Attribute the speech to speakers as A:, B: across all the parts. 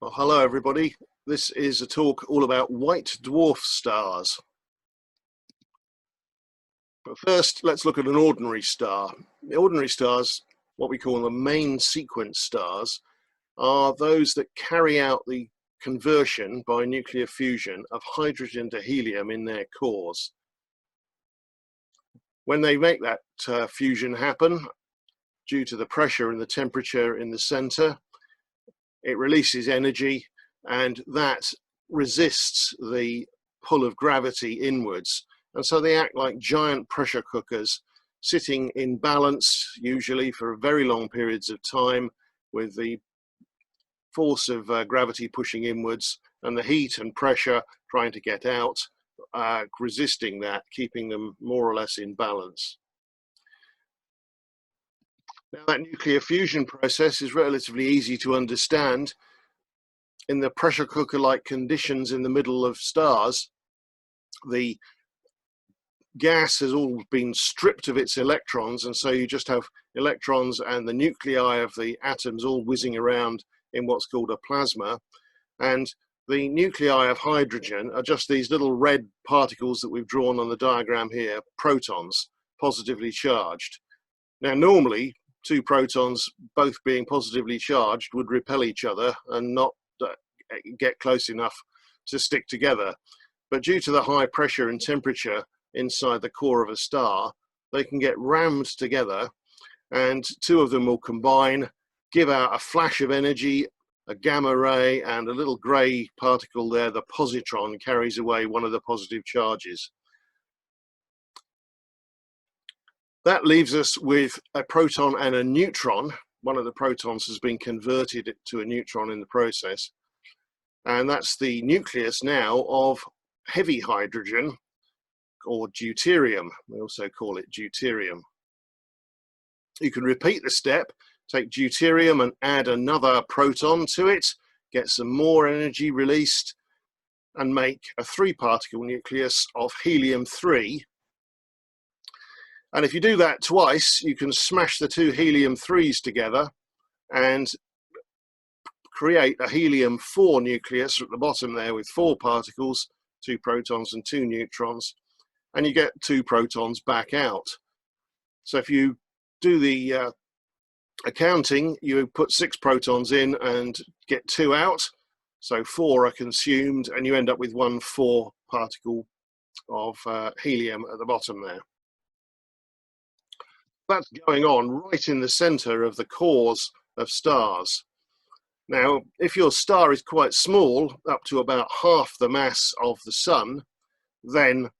A: Well, hello everybody. This is a talk all about white dwarf stars. But first, let's look at an ordinary star. The ordinary stars, what we call the main sequence stars, are those that carry out the conversion by nuclear fusion of hydrogen to helium in their cores. When they make that fusion happen, due to the pressure and the temperature in the center, it releases energy, and that resists the pull of gravity inwards. And so they act like giant pressure cookers, sitting in balance, usually for very long periods of time, with the force of gravity pushing inwards and the heat and pressure trying to get out, resisting that, keeping them more or less in balance. Now, that nuclear fusion process is relatively easy to understand. In the pressure cooker-like conditions in the middle of stars, the gas has all been stripped of its electrons, and so you just have electrons and the nuclei of the atoms all whizzing around in what's called a plasma. And the nuclei of hydrogen are just these little red particles that we've drawn on the diagram here, protons, positively charged. Now, normally, two protons, both being positively charged, would repel each other and not get close enough to stick together. But due to the high pressure and temperature inside the core of a star, they can get rammed together, and two of them will combine, give out a flash of energy, a gamma ray, and a little grey particle there, the positron, carries away one of the positive charges. That leaves us with a proton and a neutron. One of the protons has been converted to a neutron in the process. And that's the nucleus now of heavy hydrogen, or deuterium. We also call it deuterium. You can repeat the step, take deuterium and add another proton to it, get some more energy released, and make a 3-particle nucleus of helium-3. And if you do that twice, you can smash the two helium-3s together and create a helium-4 nucleus at the bottom there with 4 particles, 2 protons and 2 neutrons, and you get 2 protons back out. So if you do the accounting, you put 6 protons in and get 2 out, so 4 are consumed, and you end up with 1 4-particle of helium at the bottom there. That's going on right in the center of the cores of stars. Now, if your star is quite small, up to about half the mass of the sun, then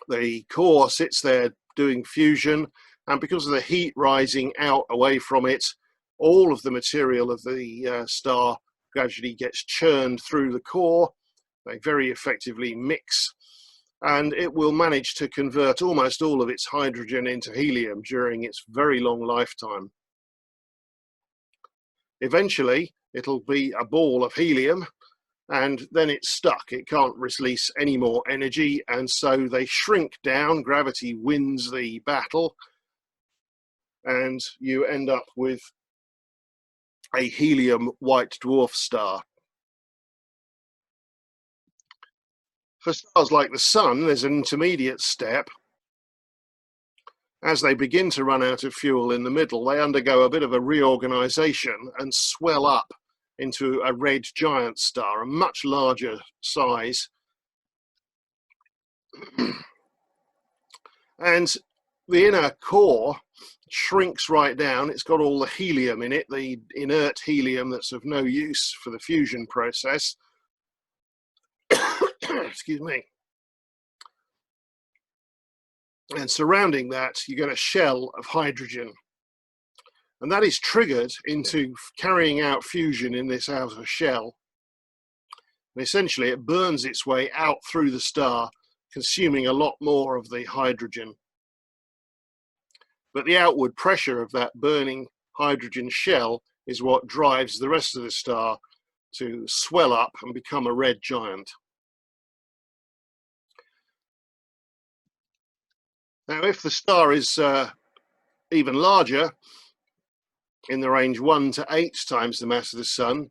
A: the core sits there doing fusion, and because of the heat rising out away from it, all of the material of the star gradually gets churned through the core. They very effectively mix, and it will manage to convert almost all of its hydrogen into helium during its very long lifetime. Eventually, it'll be a ball of helium, and then it's stuck. It can't release any more energy, and so they shrink down. Gravity wins the battle, and you end up with a helium white dwarf star. For stars like the Sun, there's an intermediate step. As they begin to run out of fuel in the middle, they undergo a bit of a reorganization and swell up into a red giant star, a much larger size. And the inner core shrinks right down. It's got all the helium in it, the inert helium that's of no use for the fusion process. Excuse me. And surrounding that, you get a shell of hydrogen. And that is triggered into carrying out fusion in this outer shell. And essentially, it burns its way out through the star, consuming a lot more of the hydrogen. But the outward pressure of that burning hydrogen shell is what drives the rest of the star to swell up and become a red giant. Now, if the star is even larger, in the range 1 to 8 times the mass of the sun,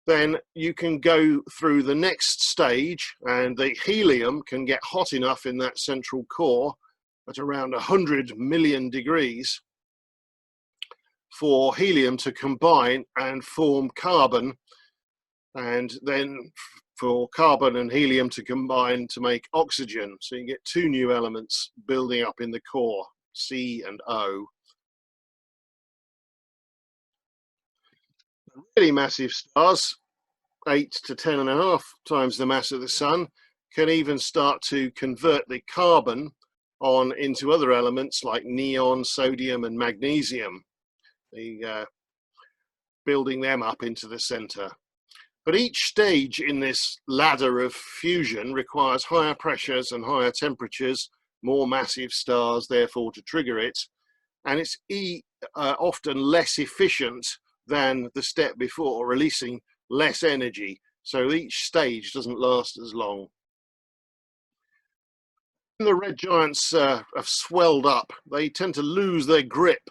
A: then you can go through the next stage, and the helium can get hot enough in that central core at around 100 million degrees for helium to combine and form carbon, and then for carbon and helium to combine to make oxygen. So you get two new elements building up in the core, C and O. Really massive stars, 8 to 10.5 times the mass of the sun, can even start to convert the carbon on into other elements like neon, sodium and magnesium, building them up into the center. But each stage in this ladder of fusion requires higher pressures and higher temperatures, more massive stars therefore to trigger it, and it's often less efficient than the step before, releasing less energy, so each stage doesn't last as long. When the red giants have swelled up, they tend to lose their grip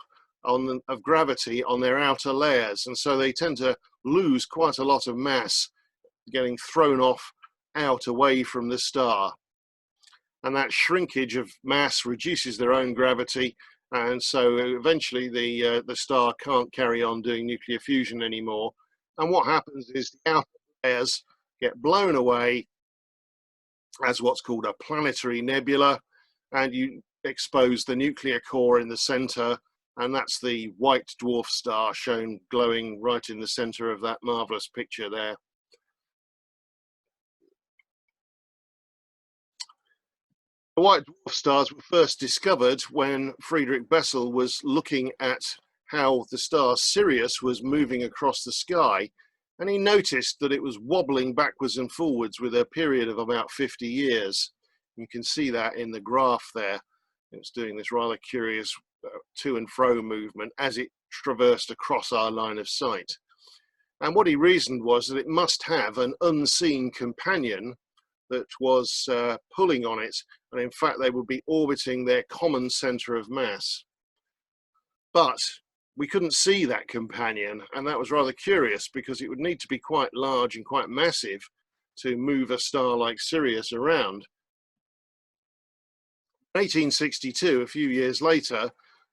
A: of gravity on their outer layers, and so they tend to lose quite a lot of mass, getting thrown off out away from the star. And that shrinkage of mass reduces their own gravity, and so eventually the star can't carry on doing nuclear fusion anymore. And what happens is the outer layers get blown away as what's called a planetary nebula, and you expose the nuclear core in the center, and that's the White Dwarf Star shown glowing right in the center of that marvelous picture there. The White Dwarf Stars were first discovered when Friedrich Bessel was looking at how the star Sirius was moving across the sky, and he noticed that it was wobbling backwards and forwards with a period of about 50 years. You can see that in the graph there. It's doing this rather curious to and fro movement as it traversed across our line of sight. And what he reasoned was that it must have an unseen companion that was pulling on it, and in fact they would be orbiting their common center of mass. But we couldn't see that companion, and that was rather curious because it would need to be quite large and quite massive to move a star like Sirius around. In 1862, a few years later,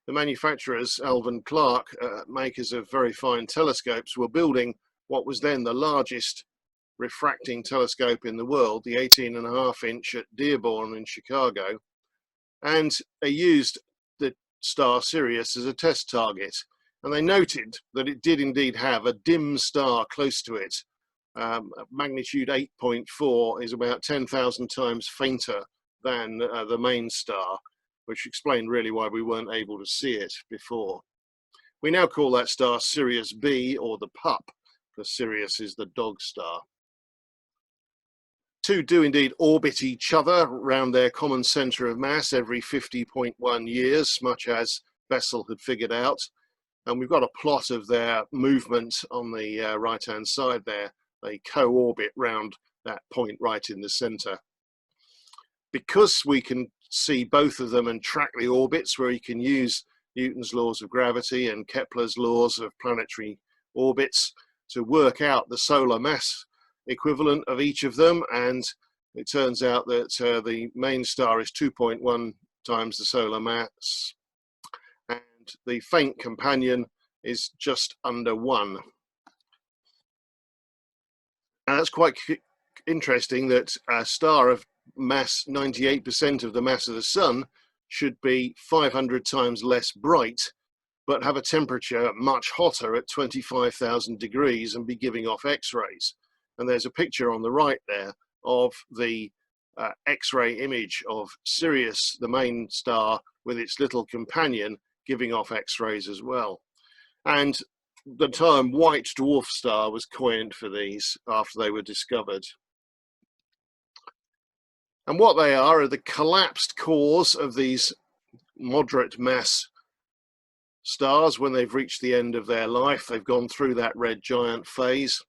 A: the manufacturers, Alvin Clarke, makers of very fine telescopes, were building what was then the largest refracting telescope in the world, the 18.5-inch at Dearborn in Chicago, and they used the star Sirius as a test target, and they noted that it did indeed have a dim star close to it. Magnitude 8.4 is about 10,000 times fainter than the main star, which explained really why we weren't able to see it before. We now call that star Sirius B, or the pup, because Sirius is the dog star. Two do indeed orbit each other around their common center of mass every 50.1 years, much as Bessel had figured out. And we've got a plot of their movement on the right-hand side there. They co-orbit round that point right in the center. Because we can see both of them and track the orbits, where you can use Newton's laws of gravity and Kepler's laws of planetary orbits to work out the solar mass equivalent of each of them, and it turns out that the main star is 2.1 times the solar mass, and the faint companion is just under 1. Now that's quite interesting, that a star of mass 98% of the mass of the sun should be 500 times less bright, but have a temperature much hotter at 25,000 degrees and be giving off X-rays. And there's a picture on the right there of the X-ray image of Sirius, the main star, with its little companion giving off X-rays as well. And the term White Dwarf Star was coined for these after they were discovered. And what they are the collapsed cores of these moderate mass stars when they've reached the end of their life. They've gone through that red giant phase,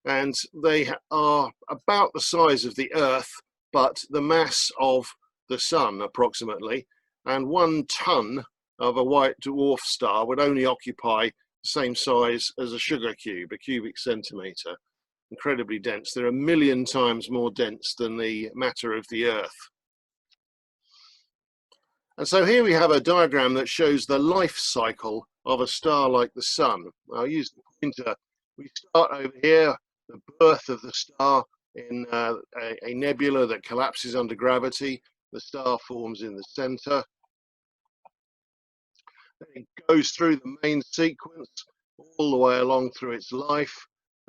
A: and they are about the size of the Earth, but the mass of the sun approximately, and 1 ton of a white dwarf star would only occupy same size as a sugar cube, a cubic centimetre. Incredibly dense. They're 1,000,000 times more dense than the matter of the Earth. And so here we have a diagram that shows the life cycle of a star like the Sun. I'll use the pointer. We start over here, the birth of the star in a nebula that collapses under gravity. The star forms in the center. It goes through the main sequence all the way along through its life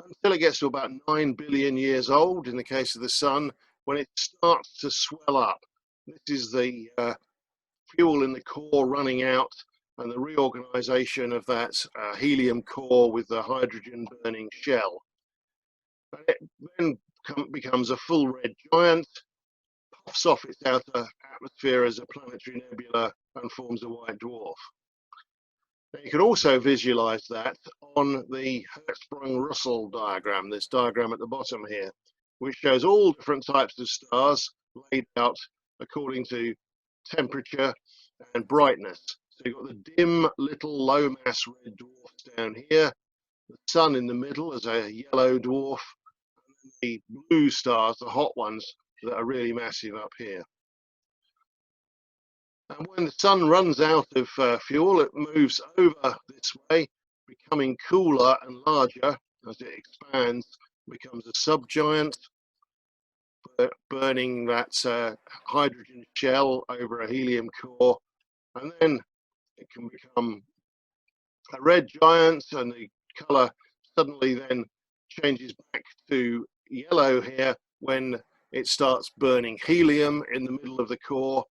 A: until it gets to about 9 billion years old in the case of the Sun, when it starts to swell up. This is the fuel in the core running out and the reorganization of that helium core with the hydrogen burning shell. And it then becomes a full red giant, puffs off its outer atmosphere as a planetary nebula and forms a white dwarf. Now you can also visualize that on the Hertzsprung-Russell diagram, this diagram at the bottom here, which shows all different types of stars laid out according to temperature and brightness. So you've got the dim little low mass red dwarfs down here, the Sun in the middle as a yellow dwarf, and the blue stars, the hot ones that are really massive up here. And when the Sun runs out of fuel, it moves over this way, becoming cooler and larger as it expands, becomes a subgiant, burning that hydrogen shell over a helium core, and then it can become a red giant, and the color suddenly then changes back to yellow here when it starts burning helium in the middle of the core,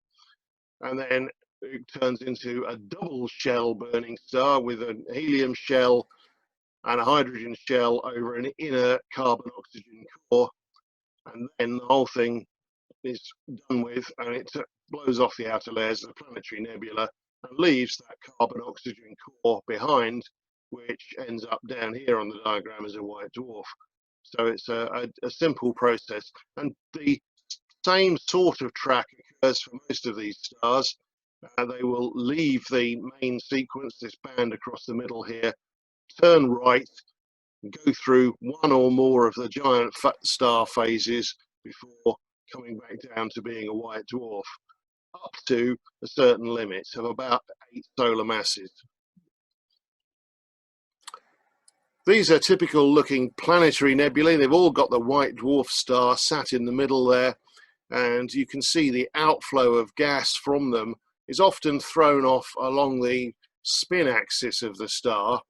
A: and then it turns into a double shell burning star with a helium shell and a hydrogen shell over an inner carbon oxygen core, and then the whole thing is done with, and it blows off the outer layers of the planetary nebula and leaves that carbon oxygen core behind, which ends up down here on the diagram as a white dwarf. So it's a simple process, and the same sort of track occurs for most of these stars. They will leave the main sequence, this band across the middle here, turn right, and go through one or more of the giant star phases before coming back down to being a white dwarf, up to a certain limit of about 8 solar masses. These are typical looking planetary nebulae. They've all got the white dwarf star sat in the middle there, and you can see the outflow of gas from them is often thrown off along the spin axis of the star,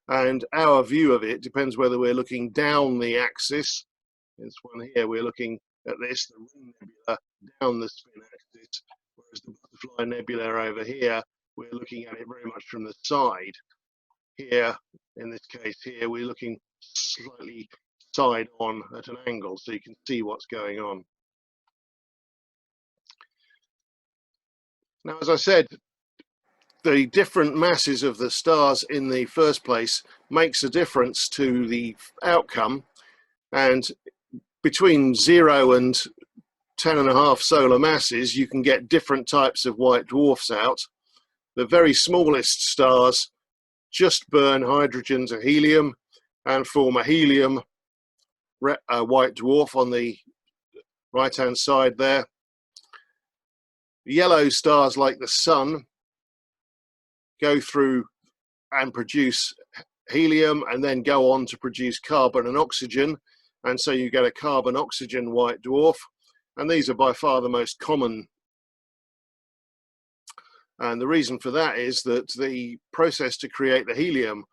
A: and our view of it depends whether we're looking down the axis. This one here, we're looking at this, the ring nebula, down the spin axis, whereas the butterfly nebula over here, we're looking at it very much from the side. Here, in this case here, we're looking slightly side on at an angle, so you can see what's going on. Now, as I said, the different masses of the stars in the first place makes a difference to the outcome, and between 0 and 10.5 solar masses, you can get different types of white dwarfs out. The very smallest stars just burn hydrogen to helium and form a helium white dwarf on the right hand side there. Yellow stars like the Sun go through and produce helium and then go on to produce carbon and oxygen, and so you get a carbon oxygen white dwarf, and these are by far the most common. And the reason for that is that the process to create the helium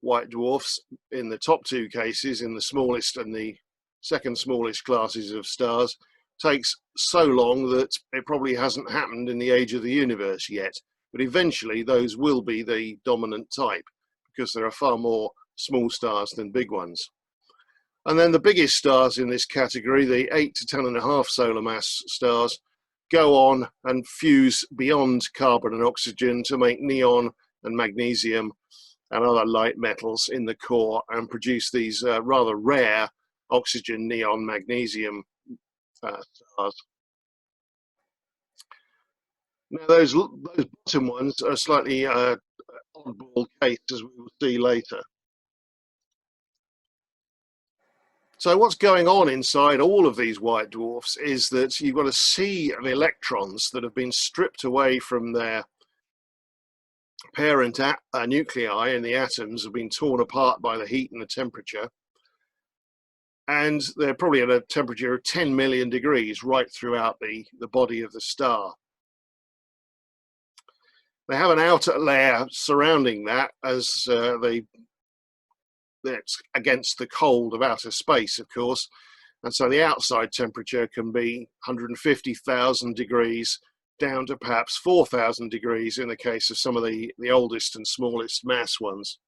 A: white dwarfs in the top 2 cases, in the smallest and the second smallest classes of stars, takes so long that it probably hasn't happened in the age of the universe yet. But eventually those will be the dominant type, because there are far more small stars than big ones. And then the biggest stars in this category, the 8 to 10.5 solar mass stars, go on and fuse beyond carbon and oxygen to make neon and magnesium and other light metals in the core and produce these rather rare oxygen, neon, magnesium stars. Now those bottom ones are slightly oddball case, as we will see later. So what's going on inside all of these white dwarfs is that you've got a sea of electrons that have been stripped away from their parent nuclei, and the atoms have been torn apart by the heat and the temperature. And they're probably at a temperature of 10 million degrees right throughout the body of the star. They have an outer layer surrounding that as that's against the cold of outer space, of course. And so the outside temperature can be 150,000 degrees down to perhaps 4,000 degrees in the case of some of the oldest and smallest mass ones.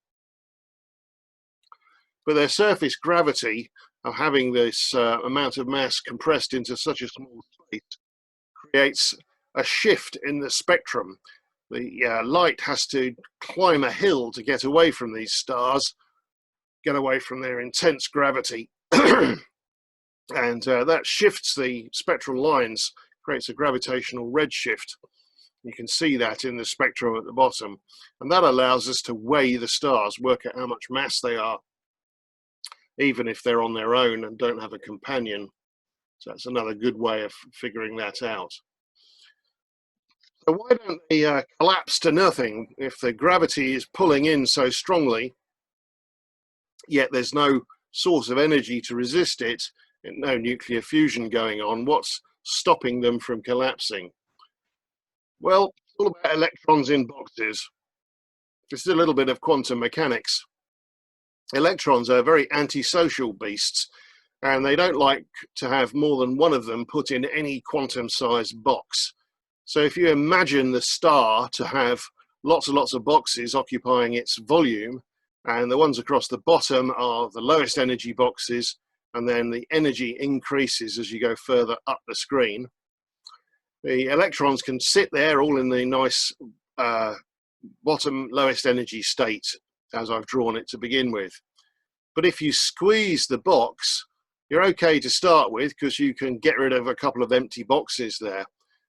A: But their surface gravity of having this amount of mass compressed into such a small space creates a shift in the spectrum. The light has to climb a hill to get away from these stars, get away from their intense gravity. And that shifts the spectral lines, creates a gravitational redshift. You can see that in the spectrum at the bottom. And that allows us to weigh the stars, work out how much mass they are, even if they're on their own and don't have a companion. So that's another good way of figuring that out. So why don't they collapse to nothing if the gravity is pulling in so strongly, yet there's no source of energy to resist it, no nuclear fusion going on? What's stopping them from collapsing? Well, it's all about electrons in boxes. This is a little bit of quantum mechanics. Electrons are very antisocial beasts, and they don't like to have more than one of them put in any quantum-sized box. So if you imagine the star to have lots and lots of boxes occupying its volume, and the ones across the bottom are the lowest energy boxes, and then the energy increases as you go further up the screen. The electrons can sit there all in the nice bottom lowest energy state, as I've drawn it to begin with. But if you squeeze the box, you're okay to start with because you can get rid of a couple of empty boxes there.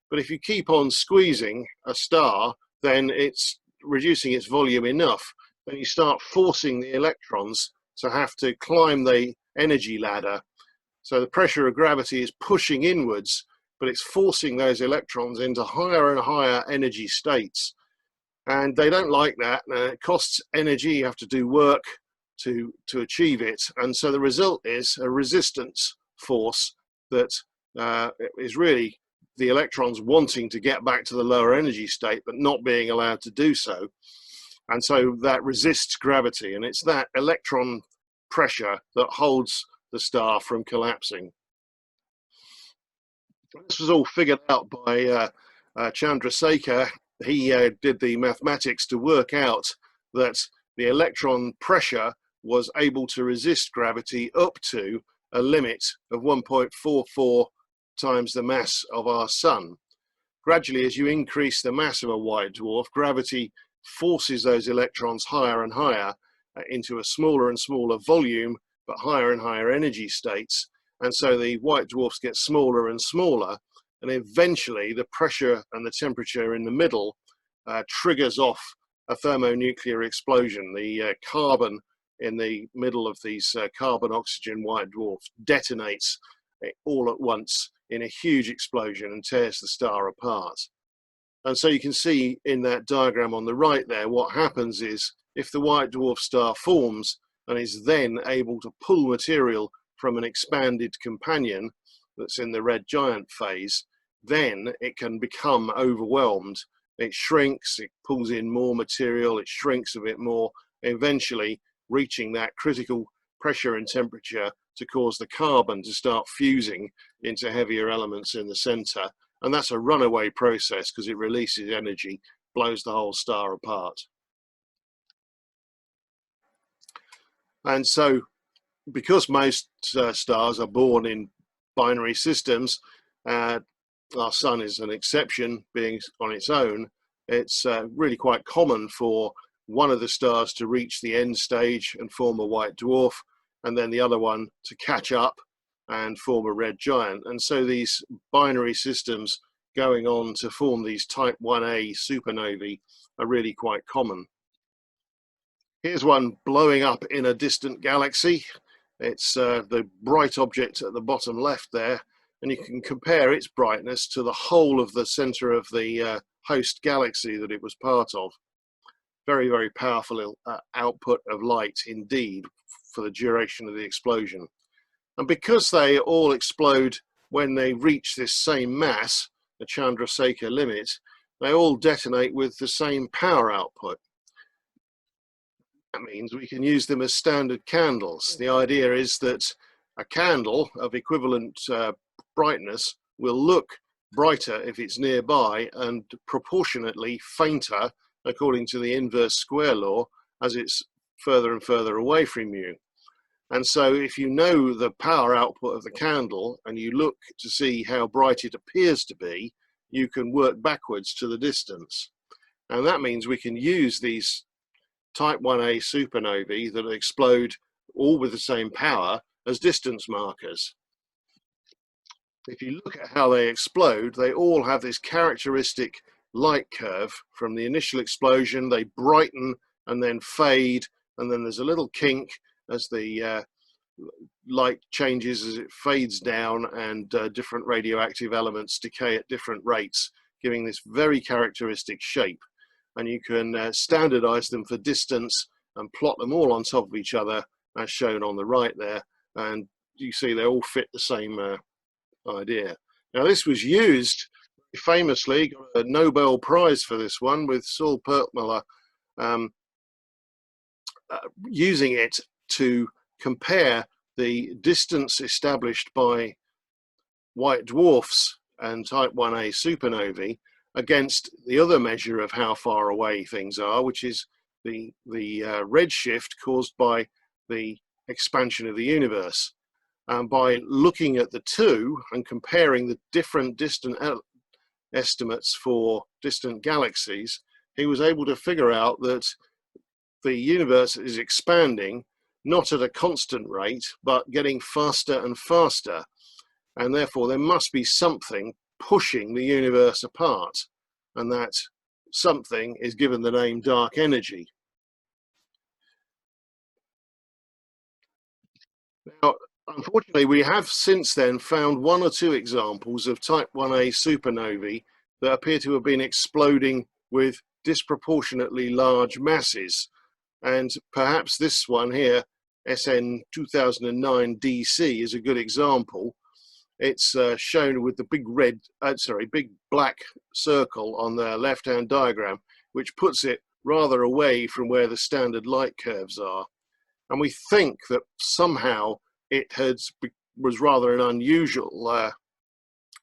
A: But if you keep on squeezing a star, then it's reducing its volume enough. Then you start forcing the electrons to have to climb the energy ladder. So the pressure of gravity is pushing inwards, but it's forcing those electrons into higher and higher energy states. And they don't like that. It costs energy, you have to do work to achieve it. And so the result is a resistance force that is really the electrons wanting to get back to the lower energy state, but not being allowed to do so. And so that resists gravity, and it's that electron pressure that holds the star from collapsing. This was all figured out by Chandrasekhar. He did the mathematics to work out that the electron pressure was able to resist gravity up to a limit of 1.44 times the mass of our sun. Gradually, as you increase the mass of a white dwarf, gravity forces those electrons higher and higher into a smaller and smaller volume, but higher and higher energy states. And so the white dwarfs get smaller and smaller, and eventually the pressure and the temperature in the middle triggers off a thermonuclear explosion. The carbon in the middle of these carbon-oxygen white dwarfs detonates all at once in a huge explosion and tears the star apart. And so you can see in that diagram on the right there, what happens is if the white dwarf star forms and is then able to pull material from an expanded companion that's in the red giant phase, then it can become overwhelmed. It shrinks, it pulls in more material, it shrinks a bit more, eventually reaching that critical pressure and temperature to cause the carbon to start fusing into heavier elements in the center. And that's a runaway process because it releases energy, blows the whole star apart. And so because most stars are born in binary systems, our sun is an exception, being on its own. It's really quite common for one of the stars to reach the end stage and form a white dwarf, and then the other one to catch up and form a red giant. And so these binary systems going on to form these type 1a supernovae are really quite common. Here's one blowing up in a distant galaxy. It's the bright object at the bottom left there, and you can compare its brightness to the whole of the center of the host galaxy that it was part of. Very, very powerful output of light indeed for the duration of the explosion. And because they all explode when they reach this same mass, the Chandrasekhar limit, they all detonate with the same power output. That means we can use them as standard candles. The idea is that a candle of equivalent brightness will look brighter if it's nearby and proportionately fainter according to the inverse square law as it's further and further away from you. And so if you know the power output of the candle and you look to see how bright it appears to be, you can work backwards to the distance. And that means we can use these type 1a supernovae that explode all with the same power as distance markers. If you look at how they explode, they all have this characteristic light curve. From the initial explosion, they brighten and then fade, and then there's a little kink as the light changes as it fades down, and different radioactive elements decay at different rates, giving this very characteristic shape. And you can standardize them for distance and plot them all on top of each other as shown on the right there, and you see they all fit the same idea. Now this was used famously, got a Nobel Prize for this one, with Saul Perlmutter using it to compare the distance established by white dwarfs and type 1a supernovae against the other measure of how far away things are, which is the redshift caused by the expansion of the universe. And by looking at the two and comparing the different distant estimates for distant galaxies, he was able to figure out that the universe is expanding not at a constant rate, but getting faster and faster. And therefore there must be something pushing the universe apart, and that something is given the name dark energy. Now, unfortunately, we have since then found one or two examples of type 1a supernovae that appear to have been exploding with disproportionately large masses. And perhaps this one here, SN 2009 DC, is a good example. It's shown with the big black circle on the left-hand diagram, which puts it rather away from where the standard light curves are. And we think that somehow it was rather an unusual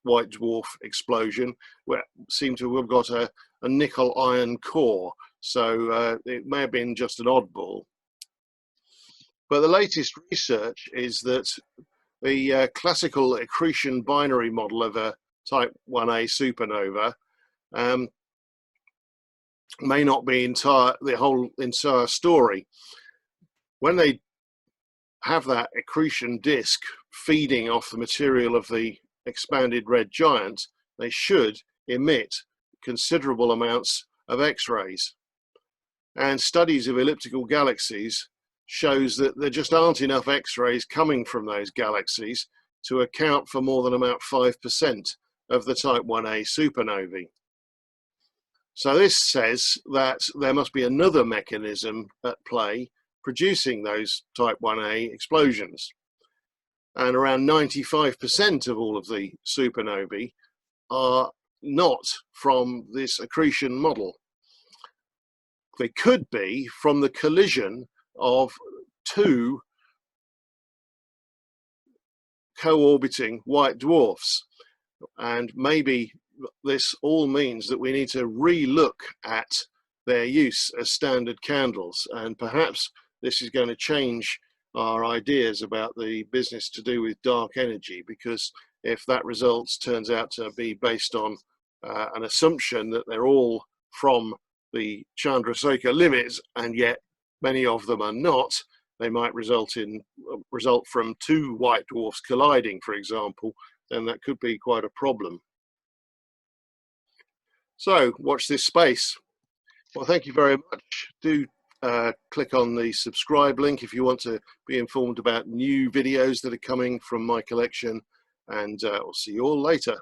A: white dwarf explosion, where it seemed to have got a nickel iron core. So it may have been just an oddball. But the latest research is that the classical accretion binary model of a type 1a supernova may not be the whole entire story. When they have that accretion disk feeding off the material of the expanded red giant, they should emit considerable amounts of X-rays. And studies of elliptical galaxies shows that there just aren't enough X-rays coming from those galaxies to account for more than about 5% of the type 1a supernovae. So this says that there must be another mechanism at play producing those type 1a explosions. And around 95% of all of the supernovae are not from this accretion model. They could be from the collision of two co-orbiting white dwarfs. And maybe this all means that we need to re-look at their use as standard candles, and perhaps this is going to change our ideas about the business to do with dark energy, because if that result turns out to be based on an assumption that they're all from the Chandrasekhar limits, and yet many of them are not, they might result from two white dwarfs colliding, for example, then that could be quite a problem. So watch this space. Well, thank you very much. Do click on the subscribe link if you want to be informed about new videos that are coming from my collection, and we'll see you all later.